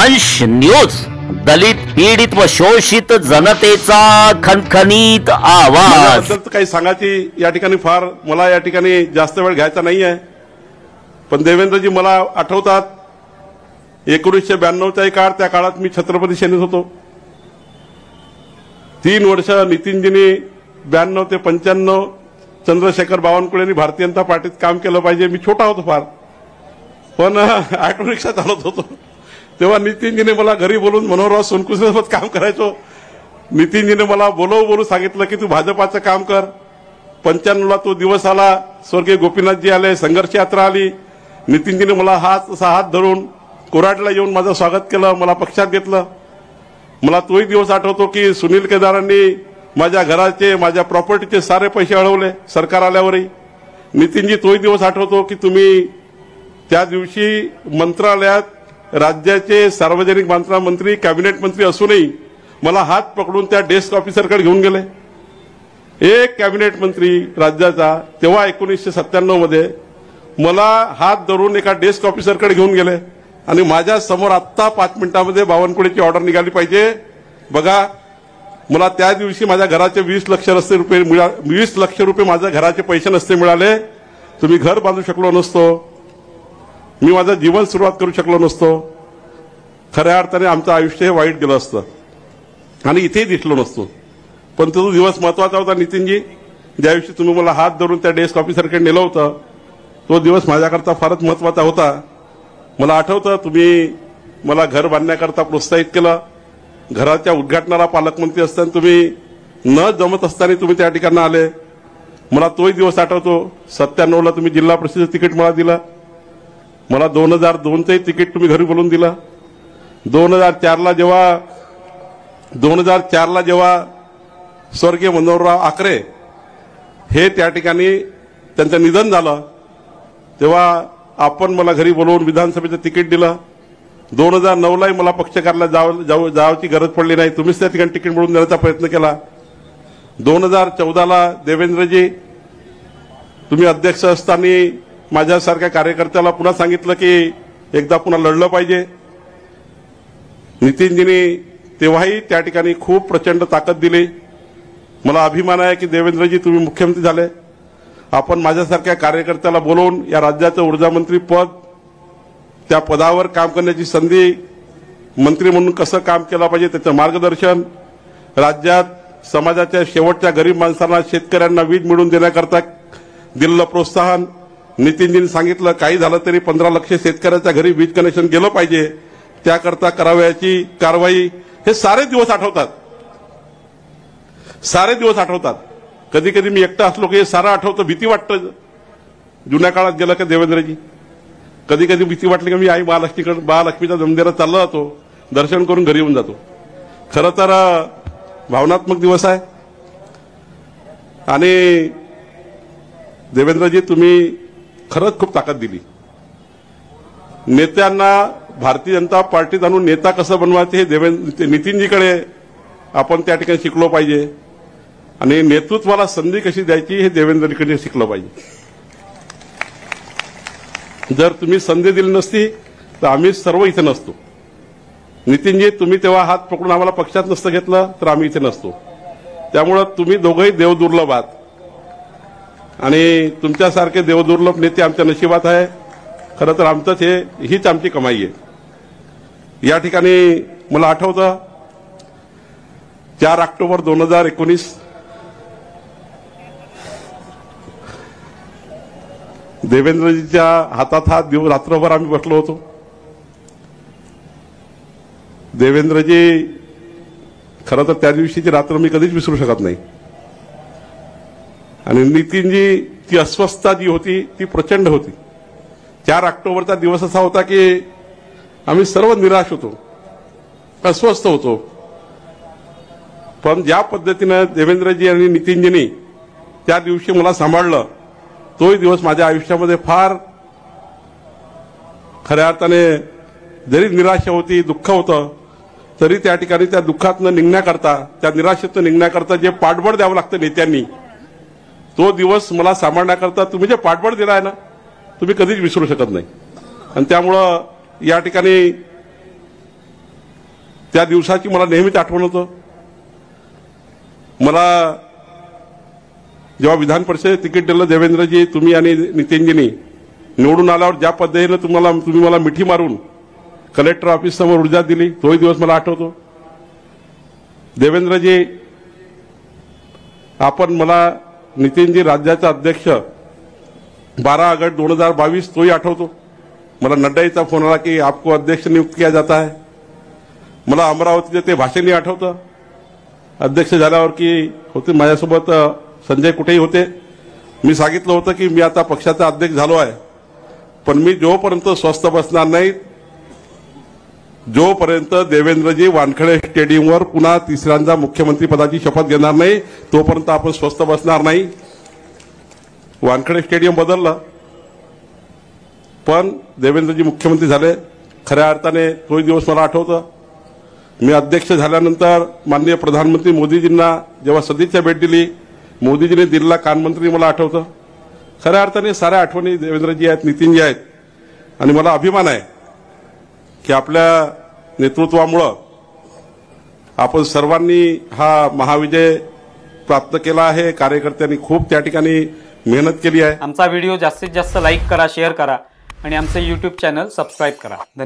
दंश न्यूज, दलित पीडित व शोषित जनतेचा खणखणीत आवाज। काही सांगायची या ठिकाणी फार मला या ठिकाणी जास्त वेळ घ्यायचा नाही आहे, पण देवेंद्रजी मला आठवतात 1992चा काळ, त्या काळात मी छत्रपती सेनेत होतो। 3 वर्ष नितीनजींनी 92 ते 95 चंद्रशेखर बावनकुळेंनी भारतीय जनता पार्टीत काम केलं पाहिजे। मी छोटा होतो फार, पण ऑटो रिक्षा चालवत होतो तेव्हा नितीनजीने मला घरी बोलून मनोहरराव सोनकुसेसोबत काम करायचो। नितीनजीने मला बोलू सांगितलं की तू भाजपाचं काम कर। 95ला तो दिवस आला, स्वर्गीय गोपीनाथजी आले, संघर्ष यात्रा आली। नितीनजीने मला हात धरून कोराडला येऊन माझं स्वागत केलं, मला पक्षात घेतलं। मला तोही दिवस आठवतो की सुनील केदारांनी माझ्या घराचे, माझ्या प्रॉपर्टीचे सारे पैसे अडवले सरकार आल्यावरही। नितीनजी तोही दिवस आठवतो की तुम्ही त्या दिवशी मंत्रालयात राज्याचे सार्वजनिक बांधकाम मंत्री, कॅबिनेट मंत्री असूनही मला हात पकडून त्या डेस्क ऑफिसरकडे घेऊन गेले। एक कॅबिनेट मंत्री राज्याचा तेव्हा 1997 मध्ये मला हात धरून एका डेस्क ऑफिसरकडे घेऊन गेले आणि माझ्या समोर आत्ता 5 मिनिटांमध्ये बावनकुळेची ऑर्डर निघाली पाहिजे। बघा, मला त्या दिवशी माझ्या घराचे 20 लक्ष रुपये माझ्या घराचे पैसे नसते मिळाले, तुम्ही घर बांधू शकलो नसतो, मी माझं जीवन सुरुवात करू शकलो नसतो, खऱ्या अर्थाने आमचं आयुष्य हे वाईट गेलं असतं आणि इथेही दिसलो नसतो। पण तो दिवस महत्वाचा होता नितीनजी, ज्या दिवशी तुम्ही मला हात धरून त्या डेस्क ऑफिसरकडे नेलं होतं, तो दिवस माझ्याकरता फारच महत्वाचा होता। मला आठवतं तुम्ही मला घर बांधण्याकरता प्रोत्साहित केलं। घराच्या उद्घाटनाला पालकमंत्री असताना तुम्ही न जमत असताना तुम्ही त्या ठिकाणी आले। मला तोही दिवस आठवतो, 97ला तुम्ही जिल्हा परिषदेचं तिकीट मला दिलं। मला 2002चं तिकीट तुम्ही घरी बोलून दिलं। 2004ला जेव्हा स्वर्गीय मनोहरराव आकरे हे त्या ठिकाणी त्यांचं निधन झालं, तेव्हा आपण मला घरी बोलवून विधानसभेचं तिकीट दिलं। 2009लाही मला पक्ष कार्यालयात जायची गरज पडली नाही, तुम्हीच त्या ठिकाणी तिकीट मिळवून देण्याचा प्रयत्न केला। 2014ला देवेंद्रजी तुम्ही अध्यक्ष असताना माझ्यासारख्या कार्यकर्त्याला पुन्हा सांगितलं की एकदा पुन्हा लढलं पाहिजे। नितीनजींनी तेव्हाही त्या ठिकाणी खूप प्रचंड ताकद दिली। मला अभिमान आहे की देवेंद्रजी तुम्ही मुख्यमंत्री झाले, आपण माझ्यासारख्या कार्यकर्त्याला बोलवून या राज्याचं ऊर्जा मंत्री पद, त्या पदावर काम करण्याची संधी, मंत्री म्हणून कसं काम केलं पाहिजे त्याचं मार्गदर्शन, राज्यात समाजाच्या शेवटच्या गरीब माणसांना, शेतकऱ्यांना वीज मिळवून देण्याकरता दिलेलं प्रोत्साहन, नितीनजींनी सांगितलं काही झालं तरी 15 लाख शेतकऱ्याच्या घरी वीज कनेक्शन गेलं पाहिजे, त्याकरता करावयाची कारवाई, हे सारे दिवस आठवतात। कधी कधी मी एकटा असलो की हे सारं आठवतं, भीती वाटतं। जुन्या काळात गेलं का देवेंद्रजी, कधी कधी भीती वाटली की मी आई महालक्ष्मीचा जमदेरा चालला जातो, दर्शन करून घरी येऊन जातो। खरं तर भावनात्मक दिवस आहे आणि देवेंद्रजी तुम्ही खरंच खूप ताकद दिली। नेत्यांना भारतीय जनता पार्टीत आणून नेता कसं बनवायचं हे नितीनजीकडे आपण त्या ठिकाणी शिकलो पाहिजे आणि नेतृत्वाला संधी कशी द्यायची हे देवेंद्रजीकडे शिकलं पाहिजे। जर तुम्ही संधी दिली नसती तर आम्ही सर्व इथे नसतो। नितीनजी तुम्ही तेव्हा हात पकडून आम्हाला पक्षात नसतं घेतलं तर आम्ही इथे नसतो। त्यामुळे तुम्ही दोघंही देवदुर्लभ आहात आणि तुमच्यासारखे देवदुर्लभ नेते आमच्या नशिबात आहे। खरं तर हीच आमची कमाई आहे। या ठिकाणी मला आठवतं 4 ऑक्टोबर 2019 देवेंद्रजीच्या हातात हात देऊन रात्रभर आम्ही बसलो होतो। देवेंद्रजी खरं तर त्या दिवशीची रात्र मी कधीच विसरू शकत नाही आणि नितीनजी ती अस्वस्थता जी होती ती प्रचंड होती। 4 ऑक्टोबरचा दिवस असा होता की आम्ही सर्व निराश होतो, अस्वस्थ होतो, पण ज्या पद्धतीने देवेंद्रजी आणि नितीनजींनी त्या दिवशी मला सांभाळलं, तोही दिवस माझ्या आयुष्यामध्ये फार खऱ्या अर्थाने जरी निराशा होती, दुःख होतं, तरी त्या ठिकाणी त्या दुःखातनं निघण्याकरता, त्या निराशेतनं निघण्याकरता जे पाठबळ द्यावं लागतं नेत्यांनी, तो दिवस मला सांभाळण्याकरता तुम्ही जे पाठबळ दिला आहे ना, तुम्ही कधीच विसरू शकत नाही। आणि त्यामुळे या ठिकाणी त्या दिवसाची मला नेहमीच आठवण होतं. मला जेव्हा विधान परिषदेत तिकीट दिलं देवेंद्रजी तुम्ही आणि नितीनजींनी, निवडून आल्यावर ज्या पद्धतीने तुम्ही मला मिठी मारून कलेक्टर ऑफिस समोर ऊर्जा दिली, तोही दिवस मला आठवतो. देवेंद्रजी, आपण मला नितीनजी राज्याचा अध्यक्ष 12 ऑगस्ट 2022 तोही आठवतो. मला नड्डाईचा फोन आला की आपको अध्यक्ष नियुक्त किया जाता है. मला अमरावतीचे ते भाषणही आठवतं. अध्यक्ष झाल्यावर की होते माझ्यासोबत संजय कुठेही होते. मी सांगितलं होतं की मी आता पक्षाचा अध्यक्ष झालो आहे, पण मी जोपर्यंत स्वस्थ बसणार नाही, जोपर्यंत देवेंद्रजी वानखेडे स्टेडियमवर पुन्हा तिसऱ्यांदा मुख्यमंत्री पदाची शपथ घेणार नाही, तोपर्यंत आपण स्वस्थ बसणार नाही. वानखेडे स्टेडियम बदललं, पण देवेंद्रजी मुख्यमंत्री झाले. खऱ्या अर्थाने तोही दिवस मला आठवतं. मी अध्यक्ष झाल्यानंतर माननीय प्रधानमंत्री मोदीजींना जेव्हा सदिच्छा भेट दिली, मोदीजींनी दिलेला कानमंत्री मला आठवतं. खऱ्या अर्थाने साऱ्या आठवणी देवेंद्रजी आहेत, नितीनजी आहेत. आणि मला अभिमान आहे की आपल्या नेतृत्वामुळं आपण सर्वांनी हा महाविजय प्राप्त केला आहे. कार्यकर्त्यांनी खूप त्या ठिकाणी मेहनत केली आहे. आमचा व्हिडिओ जास्तीत जास्त लाईक करा, शेअर करा आणि आमचे YouTube चॅनल सबस्क्राईब करा. धन्यवाद.